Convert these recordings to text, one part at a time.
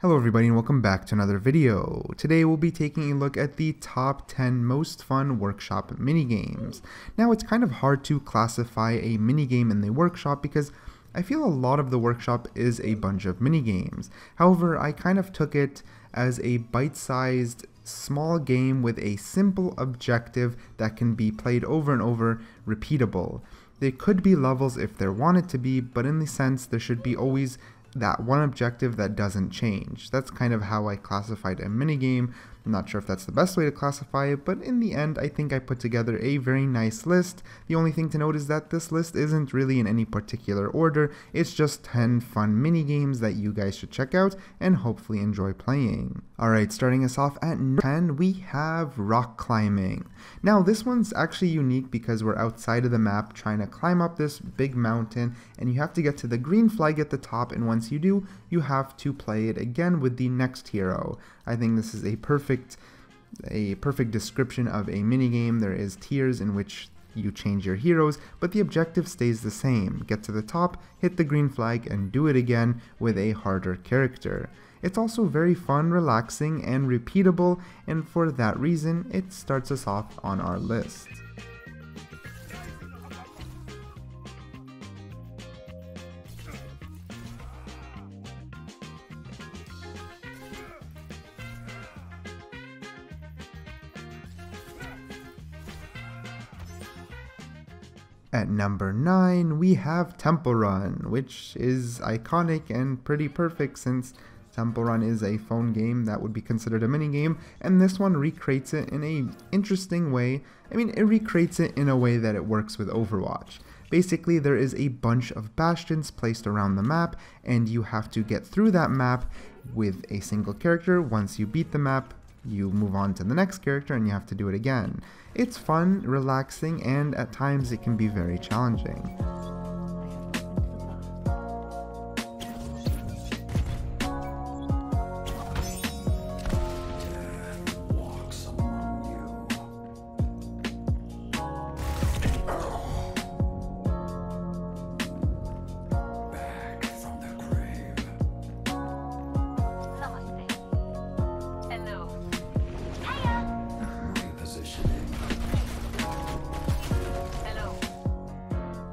Hello everybody and welcome back to another video. Today we'll be taking a look at the top 10 most fun workshop minigames. Now it's kind of hard to classify a minigame in the workshop because I feel a lot of the workshop is a bunch of minigames. However, I kind of took it as a bite-sized small game with a simple objective that can be played over and over, repeatable. They could be levels if there wanted to be, but in the sense there should be always that one objective that doesn't change. That's kind of how I classified a minigame. I'm not sure if that's the best way to classify it, but in the end I think I put together a very nice list. The only thing to note is that this list isn't really in any particular order, it's just 10 fun minigames that you guys should check out and hopefully enjoy playing. Alright, starting us off at 10, we have rock climbing. Now this one's actually unique because we're outside of the map trying to climb up this big mountain and you have to get to the green flag at the top, and once you do, you have to play it again with the next hero. I think this is a perfect description of a minigame. There is tiers in which you change your heroes, but the objective stays the same. Get to the top, hit the green flag, and do it again with a harder character. It's also very fun, relaxing, and repeatable, and for that reason, it starts us off on our list. At number 9, we have Temple Run, which is iconic and pretty perfect since Temple Run is a phone game that would be considered a minigame, and this one recreates it in an interesting way. I mean, it recreates it in a way that it works with Overwatch. Basically, there is a bunch of bastions placed around the map, and you have to get through that map with a single character. Once you beat the map, you move on to the next character and you have to do it again. It's fun, relaxing, and at times it can be very challenging.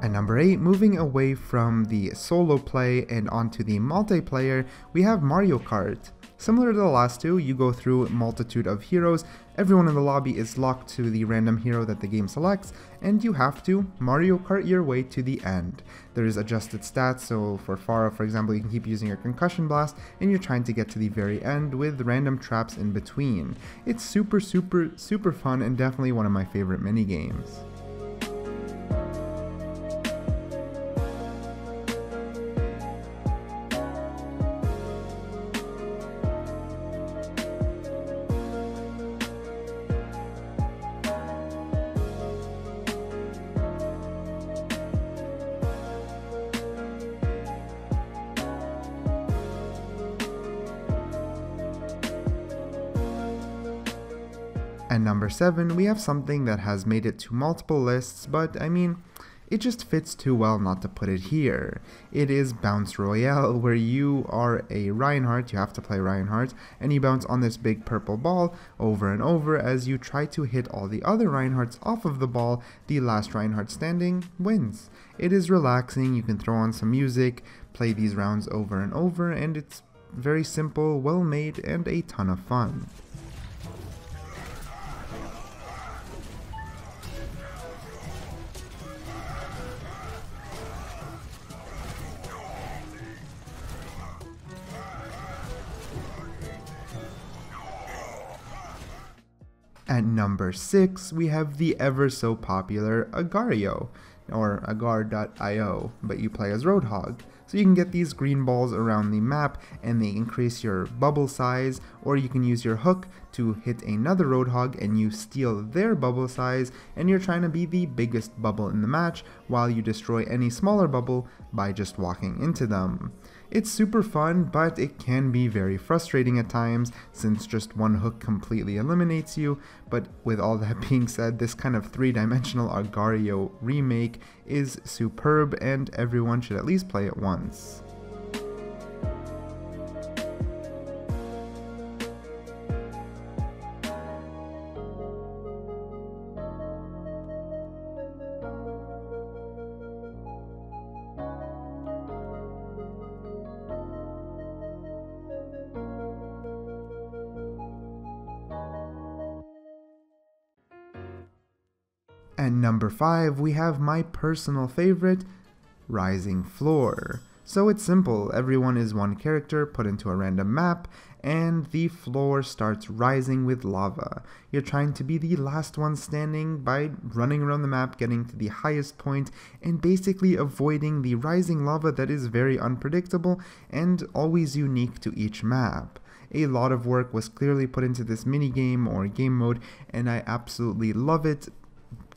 At number 8, moving away from the solo play and onto the multiplayer, we have Mario Kart. Similar to the last two, you go through a multitude of heroes, everyone in the lobby is locked to the random hero that the game selects, and you have to Mario Kart your way to the end. There is adjusted stats, so for Pharah, for example, you can keep using your concussion blast, and you're trying to get to the very end with random traps in between. It's super fun and definitely one of my favorite minigames. At number 7, we have something that has made it to multiple lists, but I mean, it just fits too well not to put it here. It is Bounce Royale, where you are a Reinhardt, you have to play Reinhardt, and you bounce on this big purple ball over and over as you try to hit all the other Reinhardts off of the ball. The last Reinhardt standing wins. It is relaxing, you can throw on some music, play these rounds over and over, and it's very simple, well made, and a ton of fun. At number 6, we have the ever so popular Agario, or agar.io, but you play as Roadhog. So you can get these green balls around the map and they increase your bubble size, or you can use your hook to hit another Roadhog and you steal their bubble size, and you're trying to be the biggest bubble in the match while you destroy any smaller bubble by just walking into them. It's super fun, but it can be very frustrating at times since just one hook completely eliminates you, but with all that being said, this kind of three-dimensional Agario remake is superb and everyone should at least play it once. At number 5, we have my personal favorite, Rising Floor. So it's simple, everyone is one character put into a random map, and the floor starts rising with lava. You're trying to be the last one standing by running around the map, getting to the highest point, and basically avoiding the rising lava that is very unpredictable and always unique to each map. A lot of work was clearly put into this minigame or game mode, and I absolutely love it.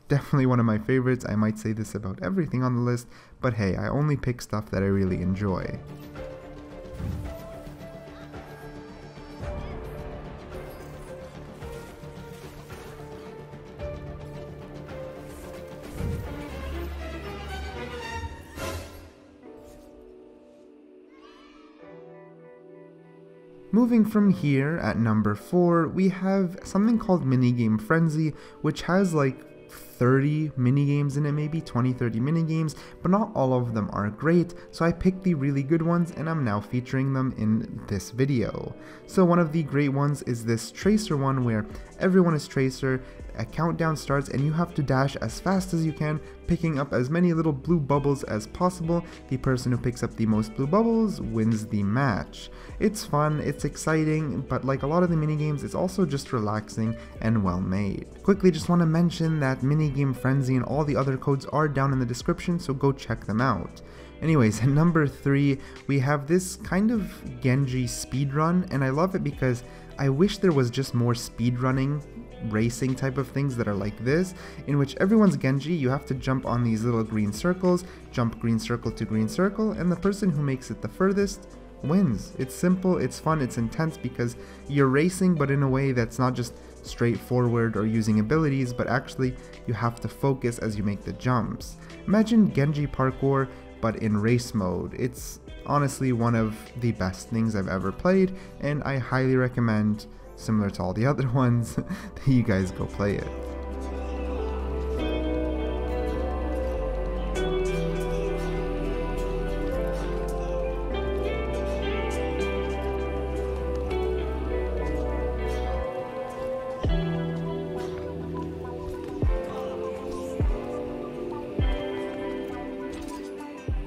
Definitely one of my favorites. I might say this about everything on the list, but hey, I only pick stuff that I really enjoy. Moving from here, at number 4, we have something called Minigame Frenzy, which has like 30 minigames in it, maybe 20-30 minigames, but not all of them are great, so I picked the really good ones and I'm now featuring them in this video. So one of the great ones is this Tracer one where everyone is Tracer, a countdown starts and you have to dash as fast as you can, picking up as many little blue bubbles as possible. The person who picks up the most blue bubbles wins the match. It's fun, it's exciting, but like a lot of the minigames, it's also just relaxing and well made. Quickly, just want to mention that Minigame Frenzy and all the other codes are down in the description, so go check them out. Anyways, at number 3, we have this kind of Genji Speedrun, and I love it because I wish there was just more speedrunning racing type of things that are like this, in which everyone's Genji, you have to jump on these little green circles, jump green circle to green circle, and the person who makes it the furthest wins. It's simple, it's fun, it's intense because you're racing, but in a way that's not just straightforward or using abilities, but actually you have to focus as you make the jumps. Imagine Genji parkour, but in race mode. It's honestly one of the best things I've ever played, and I highly recommend, similar to all the other ones, that you guys go play it.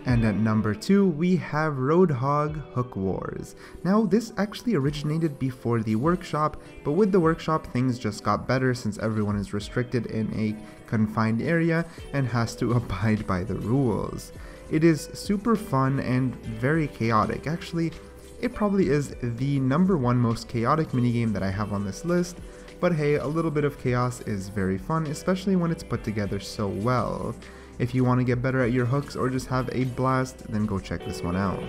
And at number 2, we have Roadhog Hook Wars. Now, this actually originated before the workshop, but with the workshop things just got better since everyone is restricted in a confined area and has to abide by the rules. It is super fun and very chaotic. Actually, it probably is the number 1 most chaotic minigame that I have on this list, but hey, a little bit of chaos is very fun, especially when it's put together so well. If you want to get better at your hooks or just have a blast, then go check this one out.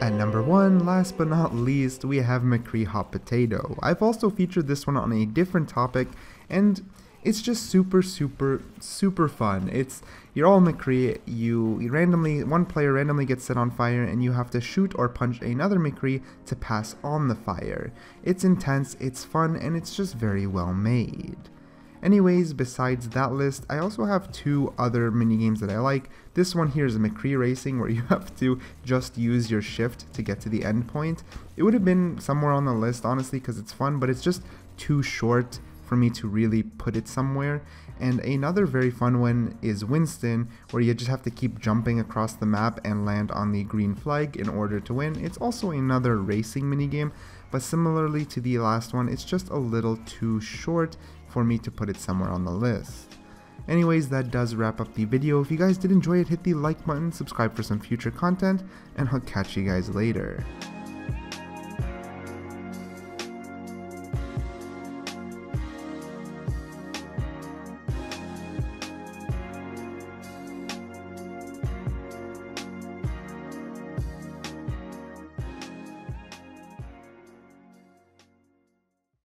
At number 1, last but not least, we have McCree Hot Potato. I've also featured this one on a different topic, and it's just super fun. You're all McCree, one player randomly gets set on fire and you have to shoot or punch another McCree to pass on the fire. It's intense, it's fun, and it's just very well made. Anyways, besides that list, I also have 2 other minigames that I like. This one here is McCree Racing, where you have to just use your shift to get to the end point. It would have been somewhere on the list, honestly, because it's fun, but it's just too short for me to really put it somewhere. And another very fun one is Winston, where you just have to keep jumping across the map and land on the green flag in order to win. It's also another racing minigame, but similarly to the last one, it's just a little too short for me to put it somewhere on the list. Anyways, that does wrap up the video. If you guys did enjoy it, hit the like button, subscribe for some future content, and I'll catch you guys later.